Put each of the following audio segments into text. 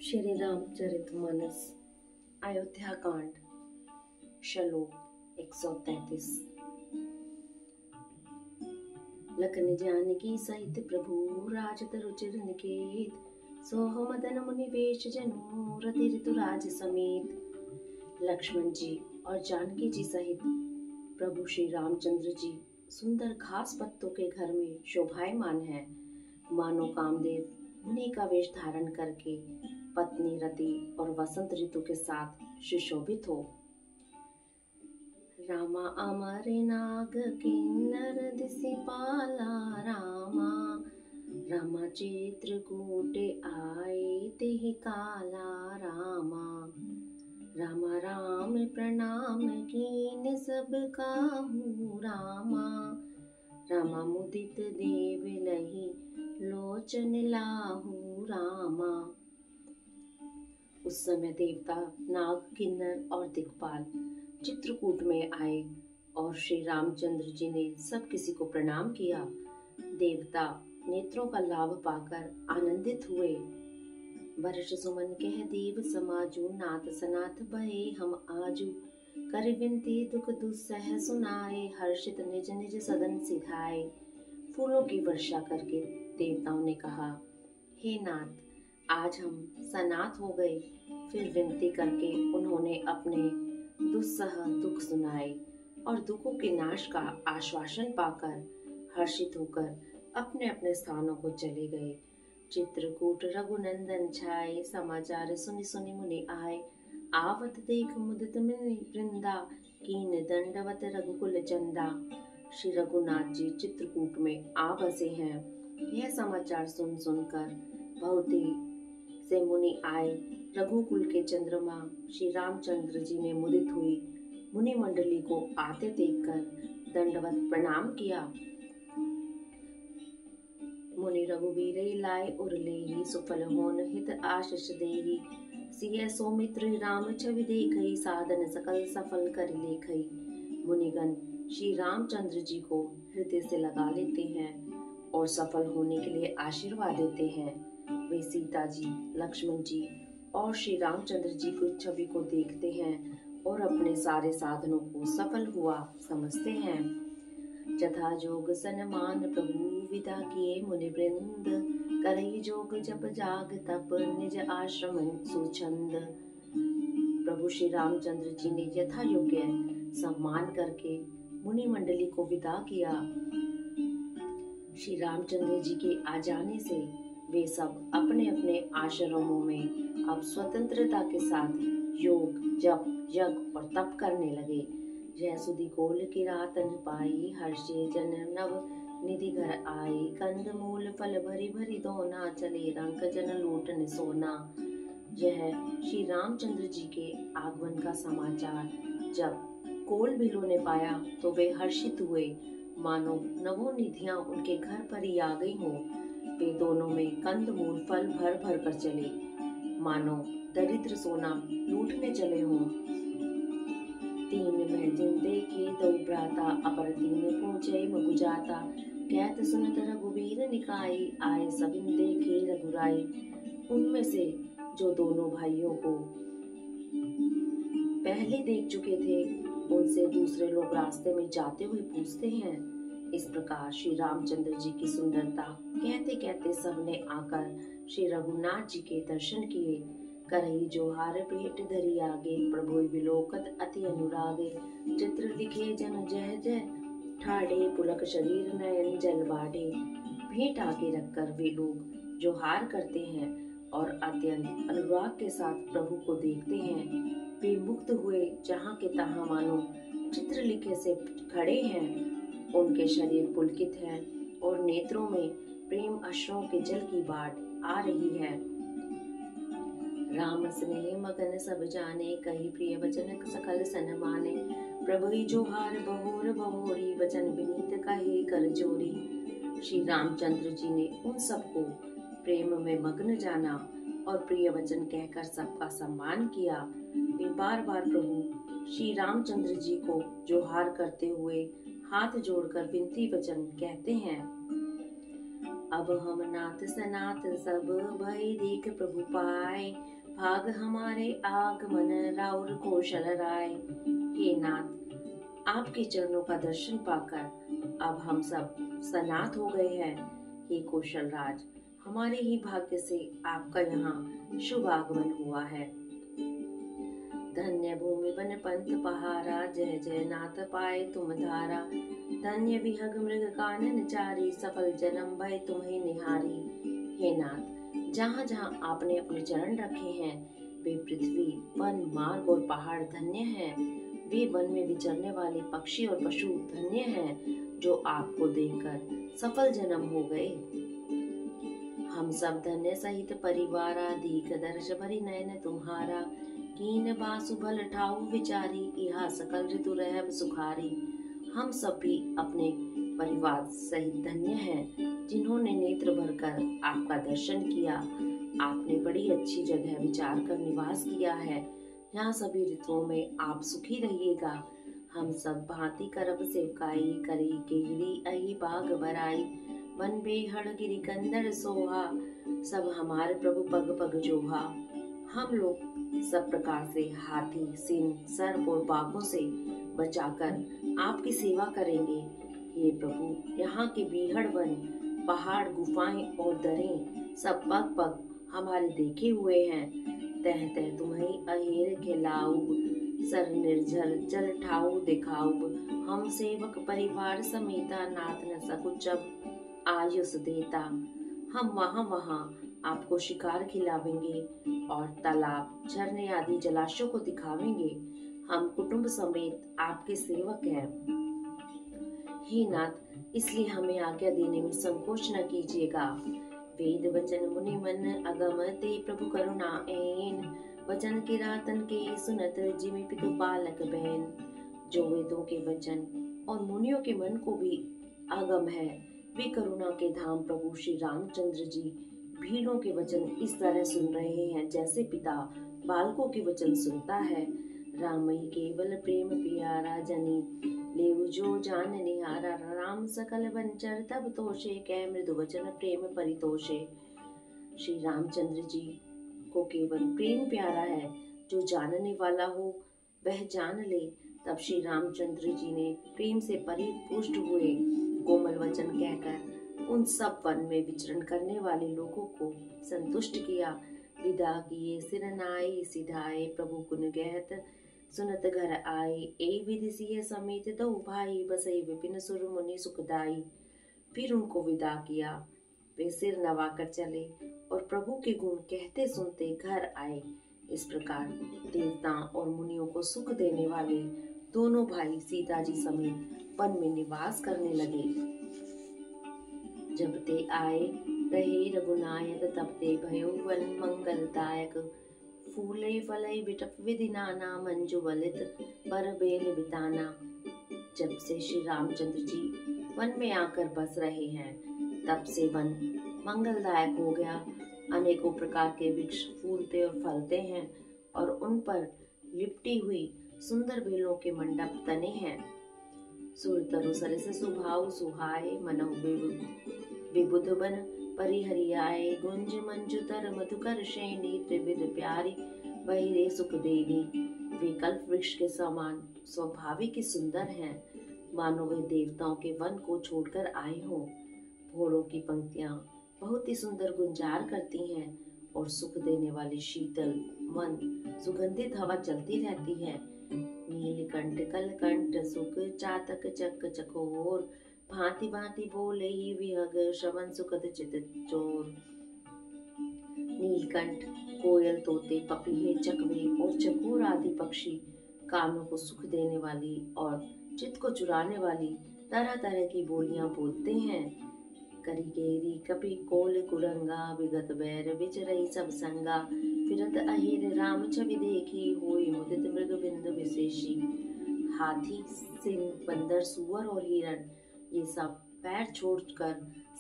श्री रामचरितमानस अयोध्या कांड श्लोक 133। लखन जानकी सहित प्रभु राजत रुचिर निकेत सोह मदन मुनि वेश जनु रति ऋतुराज समेत। लक्ष्मण जी और जानकी जी सहित प्रभु श्री रामचंद्र जी सुंदर घास पत्तों के घर में शोभायमान है, मानो कामदेव मुनि का वेश धारण करके पत्नी रति और वसंत ऋतु के साथ सुशोभित हो। रामा अमर नाग किन्नर दिसिपाला रामा, रामा चित्रकूटे आए तेहि काला रामा, रामा राम प्रणाम कीन सब काहू रामा, रामा मुदित देव लही लोचन लाहू रामा। उस समय देवता नाग किन्नर और दिक्पाल चित्रकूट में आए और श्री रामचंद्र जी ने सब किसी को प्रणाम किया। देवता नेत्रों का लाभ पाकर आनंदित हुए। वर्ष सुमन कह देव समाजू नाथ सनाथ भये हम आजू, कर विनती दुख दुस्सह सुनाए हर्षित निज निज सदन सिधाए। फूलों की वर्षा करके देवताओं ने कहा, हे नाथ, आज हम सनाथ हो गए। फिर विनती करके उन्होंने अपने दुस्सह दुख सुनाए और दुखों के नाश का आश्वासन पाकर हर्षित होकर अपने अपने स्थानों को चले गए। चित्रकूट रघुनंदन छाए, समाचार सुनि सुनि मुनि आए। आवत देख मुदित मुनि वृंदा, कीन दंडवत रघुकुल चंदा। श्री रघुनाथ जी चित्रकूट में आ बसे हैं। यह समाचार सुन सुनकर बहुत ही से मुनि आए। रघुकुल के चंद्रमा श्री रामचंद्र जी ने मुदित हुई मुनि मंडली को आते देखकर दंडवत प्रणाम किया। मुनि रघुवीर लाए उरलेहि, सुफल होन हित आशीष देहि। सिय सौमित्र राम छवि देखई, साधन सकल सफल कर लेखई। मुनिगण श्री रामचंद्र जी को हृदय से लगा लेते हैं और सफल होने के लिए आशीर्वाद देते हैं। वे सीता जी, लक्ष्मण जी और श्री रामचंद्र जी की छवि को देखते हैं और अपने सारे साधनों को सफल हुआ समझते हैं। जथा जोग सनमान प्रभु विदा किए मुनि वृंद, करई जोग जप जाग तप निज आश्रम सुछंद। प्रभु श्री रामचंद्र जी ने यथा योग्य सम्मान करके मुनि मंडली को विदा किया। श्री रामचंद्र जी के आ जाने से वे सब अपने अपने आश्रमों में अब स्वतंत्रता के साथ योग जप यज्ञ और तप करने लगे। जय सुधि कोल की रातन पाई, हर्षे जन नव निधि घर आई। कंद मूल फल भरी भरी दोना, चले रंक जन लूटन सोना। यह श्री रामचंद्र जी के आगमन का समाचार जब कोल बिलों ने पाया तो वे हर्षित हुए, मानो नवों निधियां उनके घर पर ही आ गई हों। वे दोनों में कंद मूल फल भर भर कर चले, मानो दरिद्र सोना लूटने चले हों। तीन में जिन देखे दो भ्राता, अपर तीन पूछे मगु जाता। कहत सुनत रघुबीर निकाई, आए सबिन देखे रघुराई। उनमें से जो दोनों भाइयों को पहले देख चुके थे, उनसे दूसरे लोग रास्ते में जाते हुए पूछते हैं। इस प्रकार श्री रामचंद्र जी की सुंदरता कहते कहते सबने आकर श्री रघुनाथ जी के दर्शन किए। करई जोहार पेट धरी आगे, प्रभु विलोकत अति अनुरागे। चित्र लिखे जन जय जय, ठाड़े पुलक शरीर नयन जल बाढ़े। भेंट आगे रखकर वे लोग जोहार करते हैं और अत्यंत अनुराग के साथ प्रभु को देखते हैं। वे मुक्त हुए जहाँ के तहाँ मानो चित्र लिखे से खड़े हैं। उनके शरीर पुलकित है और नेत्रों में प्रेम अश्रुओं के जल की बाढ़ आ रही है। राम स्नेह मगन सब जाने, कही प्रिय वचन सकल सन माने। प्रभु जोहार बहोर बहोरी, वचन विनीत कहे कर जोरी। श्री रामचंद्र जी ने उन सबको प्रेम में मग्न जाना और प्रिय वचन कहकर सबका सम्मान किया। वे बार बार प्रभु श्री रामचंद्र जी को जोहार करते हुए हाथ जोड़कर विनती वचन कहते हैं। अब हम नाथ सनाथ सब भय देख प्रभु पाए, भाग हमारे आगमन राउर कौशल राय। हे नाथ, आपके चरणों का दर्शन पाकर अब हम सब सनाथ हो गए हैं। हे कौशल राज, हमारे ही भाग्य से आपका यहाँ शुभ आगमन हुआ है। धन्य भूमि बन पंथ पहारा, जय जय नाथ पाए तुम धारा। धन्य विहग मृग कानन चारी, सफल जन्म भय तुम्हें निहारी। हे नाथ, जहाँ जहाँ आपने अपने चरण रखे हैं वे पृथ्वी, वन, मार्ग और पहाड़ धन्य हैं। वे वन में विचरने वाले पक्षी और पशु धन्य हैं जो आपको देखकर सफल जन्म हो गए। हम सब धन्य सहित परिवारा, दीख दर्श भरी नयन तुम्हारा। कीन बासु भल ठाऊ विचारी, इहा सकल ऋतु रहब सुखारी। हम सब भी अपने परिवार सहित धन्य हैं जिन्होंने नेत्र भरकर आपका दर्शन किया। आपने बड़ी अच्छी जगह विचार कर निवास किया है। यहाँ सभी ऋतुओं में आप सुखी रहिएगा। हम सब भांति करब सेवकाई, करी केहरी अहि बाग बराई। वन बेहड़ गिरी कंदर सोहा, सब हमारे प्रभु पग पग जोहा। हम लोग सब प्रकार से हाथी, सिंह, सर्प और बाघों से बचाकर आपकी सेवा करेंगे। हे प्रभु, यहाँ के बीहड़ वन, पहाड़, गुफाएं और दरें सब पग पग हमारे देखे हुए हैं। तह तह तुम्हें अहेर खिलाऊब, सर निर्झर जल ठाऊ दिखाऊब। हम सेवक परिवार समेता, नाथ न सकुचब आयुष देता। हम वहाँ वहाँ आपको शिकार खिलावेंगे और तालाब, झरने आदि जलाशयों को दिखावेंगे। हम कुटुंब समेत आपके सेवक हैं। हे नाथ, इसलिए हमें आज्ञा देने में संकोच न कीजिएगा। वेद वचन मुनि मन अगम, ते प्रभु करुणा ऐन। वचन किरातन के सुनत, जिमि पितु पालक बहन। जो वेदों के वचन और मुनियों के मन को भी आगम है, वे करुणा के धाम प्रभु श्री रामचंद्र जी भीड़ों के वचन इस तरह सुन रहे हैं जैसे पिता बालकों के वचन सुनता है। रामई केवल प्रेम प्यारा, जनी लेव जो जान निहारा। राम सकल वंचर तब तोषे, कै मृदु वचन प्रेम परितोषे। श्री रामचंद्र जी को केवल प्रेम प्यारा है, जो जानने वाला हो वह जान ले। तब श्री रामचंद्र जी ने प्रेम से परिपुष्ट हुए कोमल वचन कहकर उन सब वन में विचरण करने वाले लोगों को संतुष्ट किया। विदा किए सिर नाई सिधाए, प्रभु गुण गहत सुनत घर आए। ए विधि सिय समेत दो भाई, बसई विपिन सुर मुनि सुखदाई। फिर उनको विदा किया। वे सिर नवाकर चले और प्रभु के गुण कहते सुनते घर आए। इस प्रकार देवताओं और मुनियों को सुख देने वाले दोनों भाई सीता जी समेत वन में निवास करने लगे। जब ते आए रहे रघुनायक, तब ते भयो वन मंगलदायक। फूले फले बिटप विधि नाना, मंजू वलित पर बेल बिताना। जब से श्री रामचंद्र जी वन में आकर बस रहे हैं, तब से वन मंगलदायक हो गया। अनेकों प्रकार के वृक्ष फूलते और फलते हैं और उन पर लिपटी हुई सुंदर बेलों के मंडप तने हैं। सुर तरु सरिस सुभाव सुहाए, मनहु विबुध बन परिहरियाए। गुंज मंजुतर मधुकर श्रेणी, त्रिविध प्यारी बहिरे सुख देवी। वे कल्प वृक्ष के समान स्वाभाविक ही सुंदर हैं, मानो वे देवताओं के वन को छोड़कर आए हों। भोरों की पंक्तियां बहुत ही सुंदर गुंजार करती हैं और सुख देने वाली शीतल मन सुगंधित हवा चलती रहती है। नीलकंठ कलकंठ सुख, चातक चक चकोर। भांति भांति बोले ही विहग, श्रवण सुखद चित चोर। नीलकंठ, कोयल, तोते, पपीहे, चकवे और चकोर आदि पक्षी कानों को सुख देने वाली और चित्त को चुराने वाली तरह तरह की बोलियां बोलते हैं। करी गेरी कपि कोल कुरंगा, विगत बैर विचरई सब संगा। फिरत अहिर राम छवि देखी, होई मुदित मृग बिंद विशेषी। हाथी, सिंह, बंदर, सुअर और हिरण ये सब पैर छोड़कर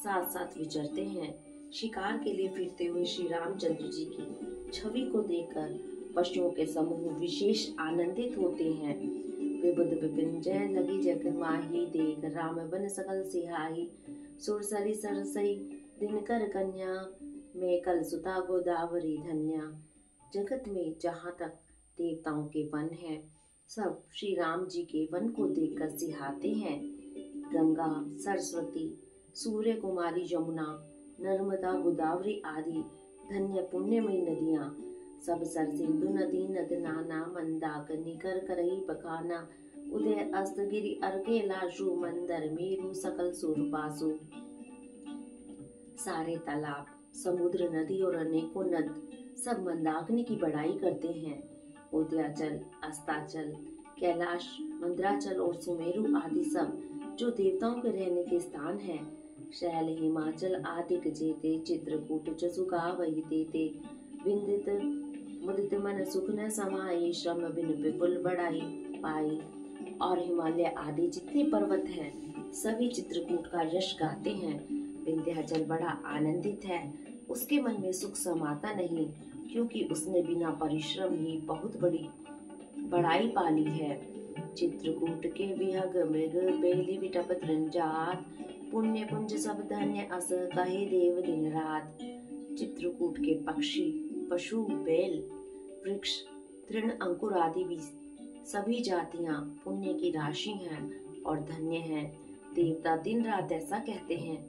साथ साथ विचरते हैं। शिकार के लिए फिरते हुए श्री रामचंद्र जी की छवि को देखकर पशुओं के समूह विशेष आनंदित होते हैं। विबुध विपिन जय लगी जग माही, देख राम बन सकल सिहाई। सुरसरी सरसई दिनकर कन्या, मैं कल सुता गोदावरी धन्या। जगत में जहाँ तक देवताओं के वन हैं, सब श्री राम जी के वन को देखकर सिहाते हैं। गंगा, सरस्वती, सूर्य कुमारी, यमुना, नर्मदा, गोदावरी आदि धन्य पुण्यमयी नदियाँ, सब सर सिंधु नदी नद नाना, मंदाकिनी कर करही बखाना, उदय अस्त गिरि अर्के लाशु, मंदर मेरु सकल सूरपासु। सारे तालाब, समुद्र, नदी और अनेकों नद सब मंदाकिनी की बड़ाई करते हैं। उदयाचल, अस्ताचल, कैलाश, मंदराचल और सुमेरु आदि सब जो देवताओं के रहने के स्थान हैं। शैल, हिमाचल आदि जेते, चित्रकूट जसुगा वही देते, विंदित मुदित मन सुख न समाये, श्रम बिन विपुल बढ़ाई पाई। और हिमालय आदि जितने पर्वत हैं, सभी चित्रकूट का यश गाते हैं। विंध्याचल बड़ा आनंदित है, उसके मन में सुख समाता नहीं, क्योंकि उसने बिना परिश्रम ही बहुत बड़ी बड़ाई पाली है। चित्रकूट के विहग मृग, बेली विटप तृंजात, पुण्य पुंज सब धन्य अस, कहे देव दिन रात। चित्रकूट के पक्षी, पशु, बैल, वृक्ष, तृण, अंकुर आदि भी सभी जातियां पुण्य की राशि हैं और धन्य हैं। देवता दिन रात ऐसा कहते हैं।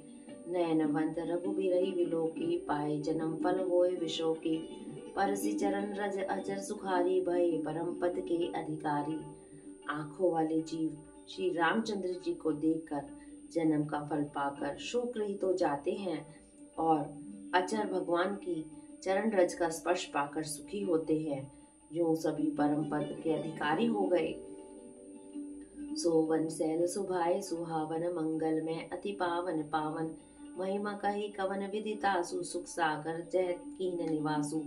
नयनवंत रघुबीरहि विलोकी, पाए जन्म फल होए विशोकी, परसि चरण रज अचर सुखारी, भय परम पद के अधिकारी। आंखों वाले जीव श्री रामचंद्र जी को देखकर जन्म का फल पाकर शोक रहित हो जाते हैं और अचर भगवान की चरण रज का स्पर्श पाकर सुखी होते हैं। जो सभी परम पद के अधिकारी हो गए। सोवन सैल सुभाए सुहावन, मंगल में अति पावन पावन, महिमा कही कवन विदितासु, सुख सागर जय कीन निवासु।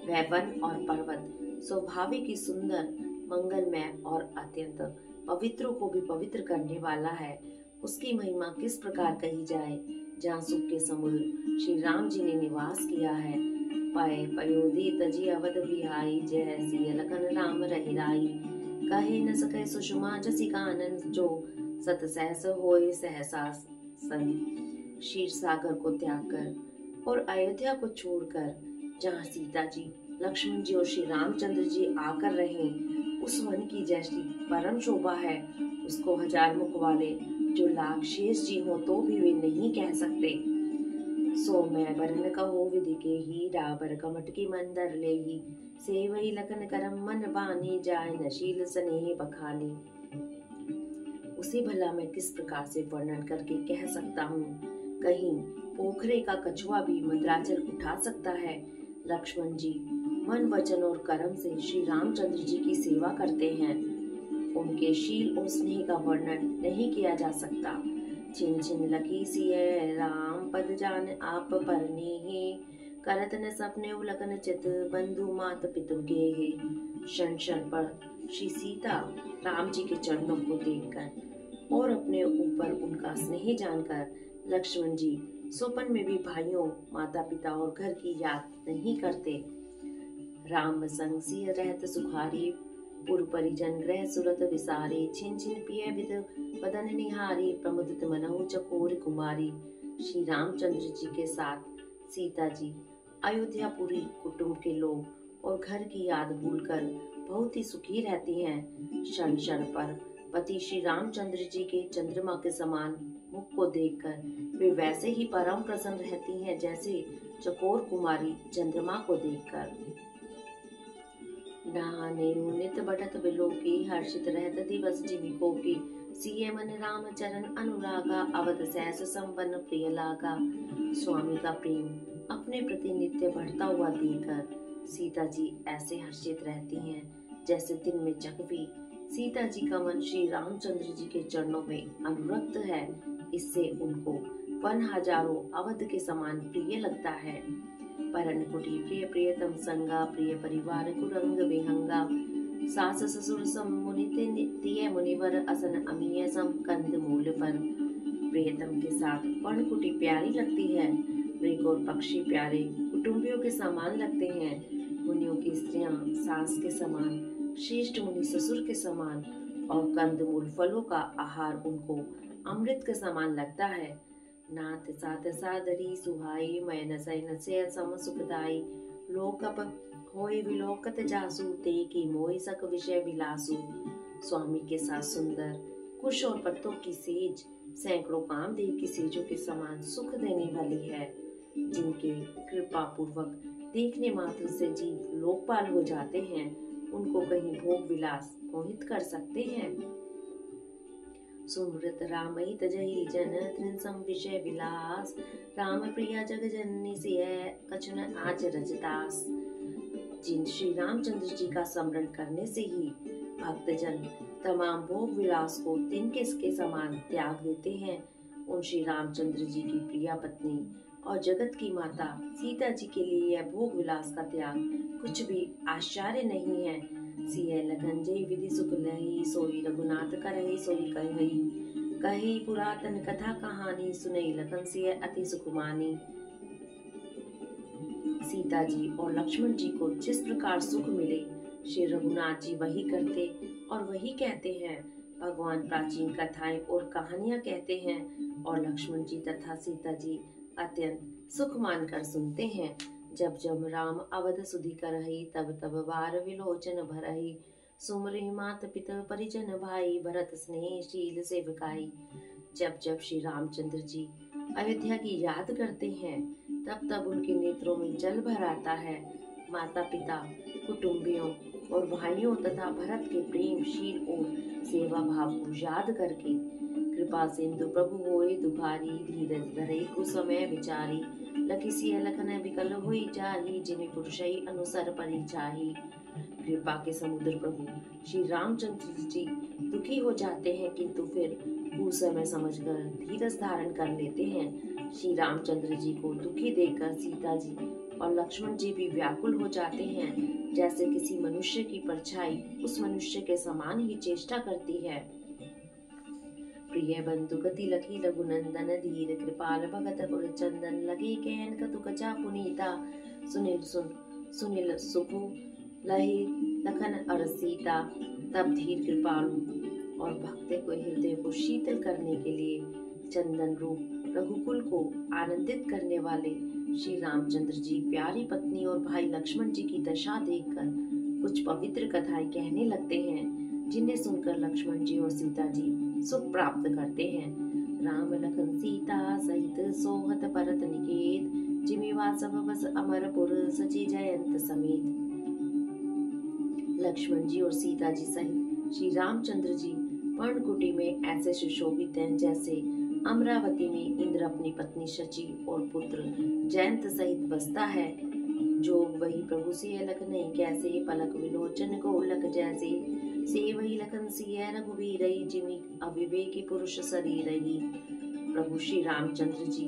वह वन और पर्वत स्वाभाविक ही सुंदर, मंगलमय और अत्यंत पवित्रों को भी पवित्र करने वाला है। उसकी महिमा किस प्रकार कही जाए। जहाँ सुख के समुद्र श्री राम जी ने निवास किया है। पाए पयोधी तजी अवध बिहाई, जय सिय लखन राम रहिराई। कहे न सके सुषमा जसी कानन, जो सत सहस होए सहसा सन। क्षीर सागर को त्याग कर और अयोध्या को छोड़कर जहाँ सीता जी, लक्ष्मण जी और श्री रामचंद्र जी आकर रहे, उस वन की जैसी परम शोभा है, उसको हजार मुख वाले जो लाख शेष जी हो तो भी वे नहीं कह सकते। सो मैं बरन कहो विधि के ही, डाबर कमट की मंदर ले ही, सेवई लखन करम मन बानी, जाय नशील स्नेह बखानी। उसे भला मैं किस प्रकार से वर्णन करके कह सकता हूँ। कहीं पोखरे का कछुआ भी मंदराचल उठा सकता है। लक्ष्मण जी मन, वचन और कर्म से श्री रामचंद्र जी की सेवा करते हैं। उनके शील और स्नेह का वर्णन नहीं किया जा सकता। छिन छिन लखी सिय राम, पद जान आप परने, करत न सपने उलकन चित, बंधु मात पितु गेहे। क्षण क्षण पर श्री सीता राम जी के चरणों को देखकर और अपने ऊपर उनका स्नेह जानकर लक्ष्मण जी स्वप्न में भी भाइयों, माता पिता और घर की याद नहीं करते। राम संग सिय रहत सुखारी, पुर परिजन ग्रह सुरत विसारे, छिन छिन पिय विद बदन निहारी, प्रमुदित मनहु चकोर कुमारी। श्री रामचंद्र जी के साथ सीता जी अयोध्यापुरी कुटुंब के लोग और घर की याद भूलकर बहुत ही सुखी रहती हैं। क्षण क्षण पर पति श्री रामचंद्र जी के चंद्रमा के समान मुख को देखकर वे वैसे ही परम प्रसन्न रहती हैं जैसे चकोर कुमारी चंद्रमा को देखकर। नहाने नित बढ़त बिलोकी, हर्षित रहत दिवस जीविको की, सिय मन राम चरण अनुरागा, अवध सहस संपन्न प्रिय लागा। स्वामी का प्रेम अपने प्रति नित्य बढ़ता हुआ देखकर सीता जी ऐसे हर्षित रहती हैं जैसे दिन में चकवी। सीता जी का मन श्री रामचंद्र जी के चरणों में अनुरक्त है, इससे उनको वन हजारों अवध के समान प्रिय लगता है। परन कुटी प्रिय प्रियतम संगा, प्रिय परिवार कुरंग विहंगा, सास ससुर सम मुनिते नित्य मुनिवर, असन अमीय सम कंद मूल पर। प्रियतम के साथ पर्णकुटी प्यारी लगती है, मृग और पक्षी प्यारे कुटुंबियों के समान लगते हैं। मुनियों की स्त्रियां सास के समान, श्रेष्ठ मुनि ससुर के समान और कंदमूल फलों का आहार उनको अमृत के समान लगता है। नाथ साथ सादरी सुहाई, मैं नसै नसय सम सुखदाई। लोकप होय विलोकत जासु, ते की मोहि सक विषय विलासु। स्वामी के साथ सुंदर कुश और पत्तों की सेज सैकड़ों कामदेव की सेजों के समान सुख देने वाली है, जिनके कृपा पूर्वक देखने मात्र से जीव लोकपाल हो जाते हैं, उनको कहीं भोग विलास मोहित कर सकते हैं। सुमृत रामई तजहि जन त्रिंसम विषय विलास, राम प्रिया जग जननी सिय कछुन आच रजतास। जिन श्री रामचंद्र जी का स्मरण करने से ही भक्तजन तमाम भोग विलास को तिनके के समान त्याग देते हैं, उन श्री रामचंद्र जी की प्रिया पत्नी और जगत की माता सीता जी के लिए यह भोग विलास का त्याग कुछ भी आश्चर्य नहीं है। सिय लखन जय विधि सुख लही, सोई रघुनाथ करहि सोई कहई। कही पुरातन कथा कहानी, सुनई लखन सिय अति सुख मानी। सीता जी और लक्ष्मण जी को जिस प्रकार सुख मिले, श्री रघुनाथ जी वही करते और वही कहते हैं। भगवान प्राचीन कथाएं और कहानियां कहते हैं और लक्ष्मण जी तथा सीता जी अत्यंत सुख मानकर सुनते हैं। जब जब राम अवध सुधि करहि, तब तब बार विलोचन भरहि। सुमरि मात पिता परिजन भाई, भरत स्नेह शील सेवकाई। जब जब श्री रामचंद्र जी अयोध्या की याद करते हैं, तब तब उनके नेत्रों में जल भर आता है। माता पिता, कुटुंबियों और भाइयों तथा भरत के प्रेम शील और सेवा भाव को याद करके कृपा सिंधु प्रभु होए दुखारी, धीरज धरे कुसमय विचारी। लखि सिय लखन विकल होई जाहि, जिने पुरुषई अनुसर परि चाही। कृपा के समुद्र प्रभु श्री रामचंद्र जी दुखी हो जाते हैं, किंतु फिर कुसमय समझकर धीरज धारण कर लेते हैं। श्री रामचंद्र जी को दुखी देखकर सीता जी और लक्ष्मण जी भी व्याकुल हो जाते हैं, जैसे किसी मनुष्य की परछाई उस मनुष्य के समान ही चेष्टा करती है। प्रिय बंधु गति लखी लघुनंदन, धीर कृपाल भगत पुर चंदन। लगे कहन कतु कचा पुनीता, सुनिल सुखु लही लखन अर सीता। तब धीर कृपालु और भक्त को हृदय को शीतल करने के लिए चंदन रूप रघुकुल को आनंदित करने वाले श्री रामचंद्र जी प्यारी पत्नी और भाई लक्ष्मण जी की दशा देखकर कुछ पवित्र कथाएं कहने लगते हैं, जिन्हें सुनकर लक्ष्मण जी और सीता जी सुख प्राप्त करते हैं। राम लखन सीता सहित सोहत परत निकेत, जिमि वासव बस अमरपुर सची जयंत समेत। लक्ष्मण जी और सीता जी सहित श्री रामचंद्र जी पर्णकुटी में ऐसे सुशोभित हैं, जैसे अमरावती में इंद्र अपनी पत्नी शची और पुत्र जयंत सहित बसता है। जोग वही प्रभु सिय लखनई कैसे, पलक विलोचन को लख जैसे। से वही लखन सिय रघुवीरई, जिमि अविवेकी पुरुष शरीरई। प्रभु श्री रामचंद्र जी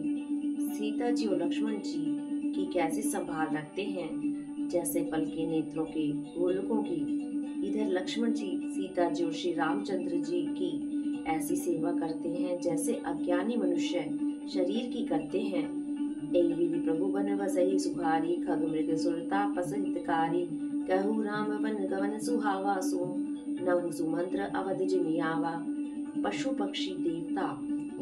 सीता जी और लक्ष्मण जी की कैसे संभाल रखते हैं, जैसे पल के नेत्रों के गोलकों की। इधर लक्ष्मण जी सीता जी और श्री रामचंद्र जी की ऐसी सेवा करते हैं, जैसे अज्ञानी मनुष्य शरीर की करते हैं। एहि विधि प्रभु बन बसहि सुखारी, खग मृग सुरता पस हितकारी। कहु राम वन गवन सुहावा, सो नहुँ सुमंत्र अवध जिमि आवा। पशु पक्षी देवता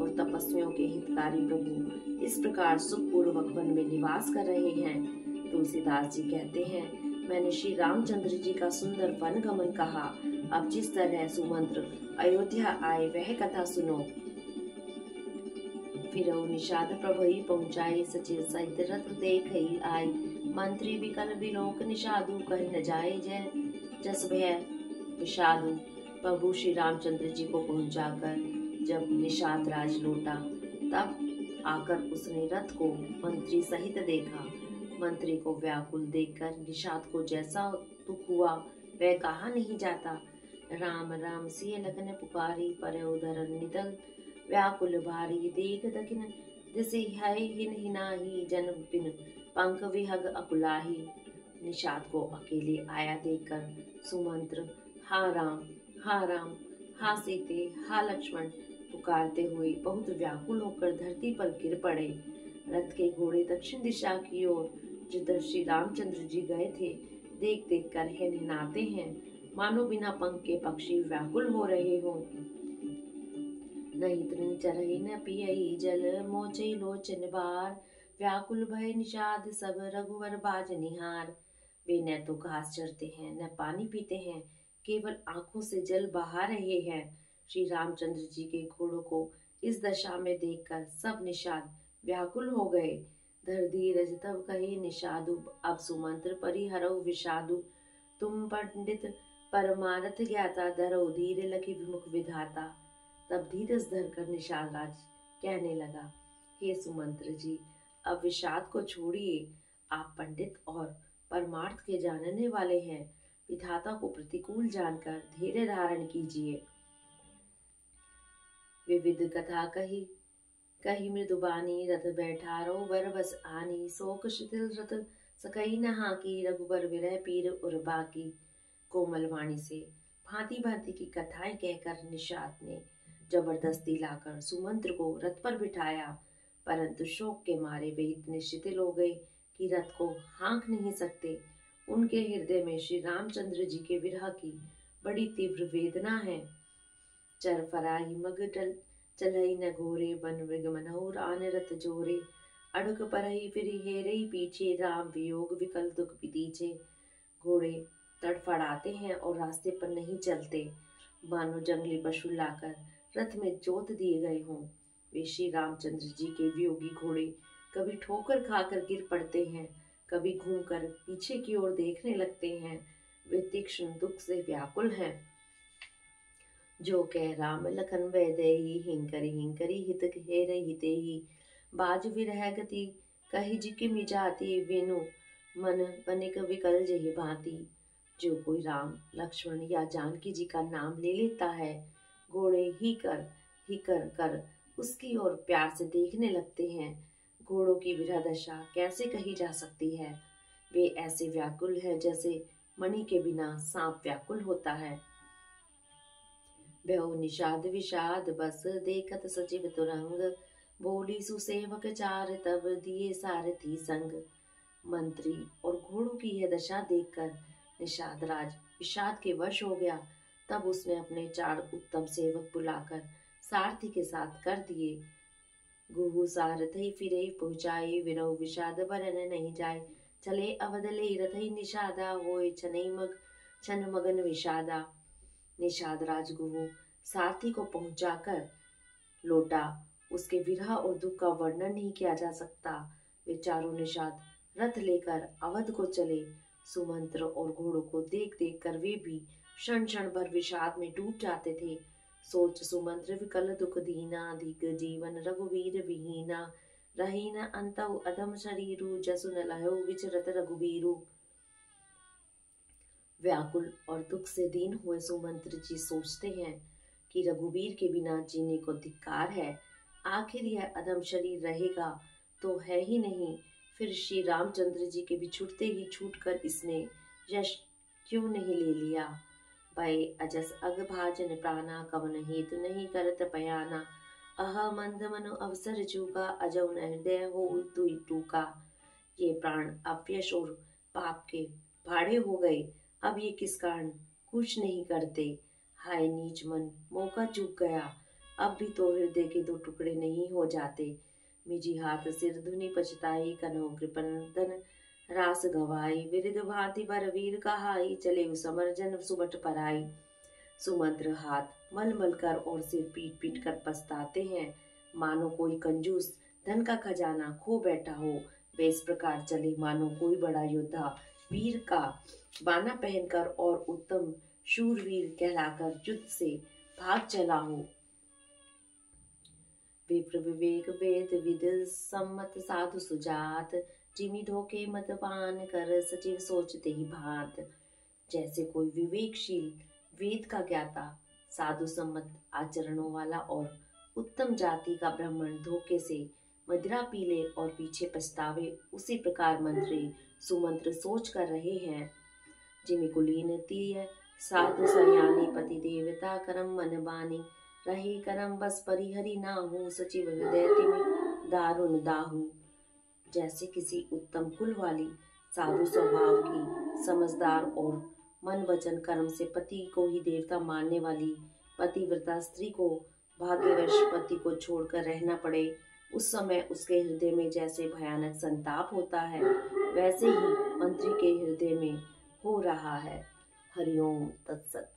और तपस्वियों के हितकारी प्रभु इस प्रकार सुख पूर्वक वन में निवास कर रहे हैं। तुलसीदास जी कहते हैं, मैंने श्री रामचंद्र जी का सुंदर वन गमन कहा, अब जिस तरह सुमंत्र अयोध्या आए वह कथा सुनो। फिर निषाद प्रभई पहुँचाए, सचिव सहित रथ देखई आई। मंत्री विकल विलोक निषादु, कही न जाए जय जस भय विषादु। प्रभु श्री रामचंद्र जी को पहुंचाकर जब निषाद राज लौटा, तब आकर उसने रथ को मंत्री सहित देखा। मंत्री को व्याकुल देखकर निषाद को जैसा दुख हुआ वह कहा नहीं जाता। राम राम सिय लखन पुकारी, पर उधर निदल व्याकुल भारी। देख दखिन दिसि है हिन हिनाही, जन बिन पंख विहग अकुलाही। निषाद को अकेले आया देखकर सुमंत्र हा राम हा सीते हा लक्ष्मण पुकारते हुए बहुत व्याकुल होकर धरती पर गिर पड़े। रथ के घोड़े दक्षिण दिशा की ओर जिधर श्री रामचंद्र जी गए थे देख देख कर हिनहिनाते हैं, मानो बिना पंख के पक्षी व्याकुल हो रहे हों। नहीं तृण चरहि न पियई जल, मोचई लोचन बार, व्याकुल भय निषाद सब रघुवर बाज निहार। वे न तो घास चरते हैं न पानी पीते हैं, केवल आंखों से जल बहा रहे हैं। श्री रामचंद्र जी के घोड़ों को इस दशा में देखकर सब निषाद व्याकुल हो गए। धर धीरज तब कहे निषादु, अब सुमंत्र परिहरऊ विषादु। तुम पंडित परमारथ ज्ञाता, धरो धीर लखी विमुख विधाता। तब धीरज धरकर निषाद राज कहने लगा, हे सुमंत्र जी, अब विषाद को छोड़िए। आप पंडित और परमार्थ के जानने वाले हैं, विधाता को प्रतिकूल जानकर धैर्य धारण कीजिए। विविध कथा कही कही मृदुबानी, रथ बैठारो बर बस आनी। शोक शिथिल रथ सकई नहा की, रघुबर विरह पीर उर्बा की। कोमल वाणी से भांति भांति की कथाएं कहकर निषाद ने जबरदस्ती लाकर सुमंत्र को रथ पर बिठाया, परंतु शोक के मारे वे इतने शिथिल हो गए कि रथ को हाँक नहीं सकते। उनके हृदय में श्री रामचंद्र जी के विरह की बड़ी तीव्र वेदना है। चर फराही मग टल चलई न घोरे, बन मृग मनोर आन रथ जोरे। अड़क परही फिरी हेरई पीछे, राम वियोग विकल दुख पीछे। घोड़े तड़फड़ाते हैं और रास्ते पर नहीं चलते, मानो जंगली पशु लाकर रथ में जोत दिए गए हों। वे श्री रामचंद्र जी के वियोगी घोड़े कभी ठोकर खाकर गिर पड़ते हैं, कभी घूमकर पीछे की ओर देखने लगते हैं। वे तीक्ष्ण दुख से व्याकुल हैं। जो कह राम लखन वैदेही, हिंकरी हित हेरई हितेही। बाज विरह गति कही जिकिमि जाति, वेनु मन बनिक विकल जहि भांति। जो कोई राम लक्ष्मण या जानकी जी का नाम ले लेता है, घोड़े ही कर उसकी ओर प्यार से देखने लगते हैं। घोड़ों की विरह दशा कैसे कही जा सकती है। वे ऐसे व्याकुल हैं जैसे मणि के बिना सांप व्याकुल होता है। बेहो निषाद विषाद बस, देखत सचिव तुरंग। बोली सुसेवक चार, तब दिए सारथी संग। मंत्री और घोड़ों की यह दशा देखकर निषाद राज विषाद के वश हो गया। तब उसने अपने 4 उत्तम सेवक बुलाकर सारथी के साथ कर दिए। गुहु सारथी फिरे पहुँचाए, विरह विषाद बरन नहीं जाए। चले अवध ले रथई निषादा, होए छन मगन विषादा। निषाद राज गुहु सारथी को पहुंचाकर लौटा। उसके विरह और दुख का वर्णन नहीं किया जा सकता। वे चारों निषाद रथ लेकर अवध को चले। सुमंत्र और घोड़ों को देख देख कर वे भी क्षण क्षण भर विषाद में डूब जाते थे। सोच सुमंत्र विकल दुख दीना, अधिक जीवन रघुवीर विहीना। रही न अंतउ अधम शरीरु, जसु न लहो विचरत रघुबीरु। व्याकुल और दुख से दीन हुए सुमंत्र जी सोचते हैं कि रघुबीर के बिना जीने को धिक्कार है। आखिर यह अधम शरीर रहेगा तो है ही नहीं, फिर श्री रामचंद्र जी के भी छूटते ही छूटकर इसने यश क्यों नहीं ले लिया। भय अजस अग भाजन प्राणा, कवन हेतु नहीं करत पयाना। अह मंद मनु अवसर चूका, अजौ न हृदय हो तुई टूका। ये प्राण अपयश और पाप के भाड़े हो गए, अब ये किस कारण कुछ नहीं करते। हाय नीच मन, मौका चूक गया, अब भी तो हृदय के 2 टुकड़े नहीं हो जाते। मिजी हाथ सिर धुनि पछताई, कनौ कृपन रास गवाई। विरिध भांति बर वीर कहाई, चले समर जन सुबट पराई। सुमंत्र हाथ मल मल कर और सिर पीट पीट कर पछताते हैं, मानो कोई कंजूस धन का खजाना खो बैठा हो। वे इस प्रकार चले मानो कोई बड़ा योद्धा वीर का बाना पहनकर और उत्तम शूरवीर कहलाकर युद्ध से भाग चला हो। विप्र विवेक वेद विद सम्मत साधु सुजात, जिमि धोखे मत पान कर सचिव सोचते ही भांत। जैसे कोई विवेकशील वेद का ज्ञाता, साधु सम्मत आचरणों वाला और उत्तम जाति का ब्राह्मण धोखे से मदिरा पी ले और पीछे पछतावे, उसी प्रकार मंत्री सुमंत्र सोच कर रहे हैं। जिमि कुलीन तीय साधु सयानी, पति देवता करम मन बानी। रहे करम बस परिहरि नाहु, सचिव हृदय तिमि दारुण दाहु। जैसे किसी उत्तम कुल वाली साधु स्वभाव की समझदार और मन वचन कर्म से पति को ही देवता मानने वाली पतिव्रता स्त्री को भाग्यवश पति को छोड़कर रहना पड़े, उस समय उसके हृदय में जैसे भयानक संताप होता है, वैसे ही मंत्री के हृदय में हो रहा है। हरिओम तत्सत।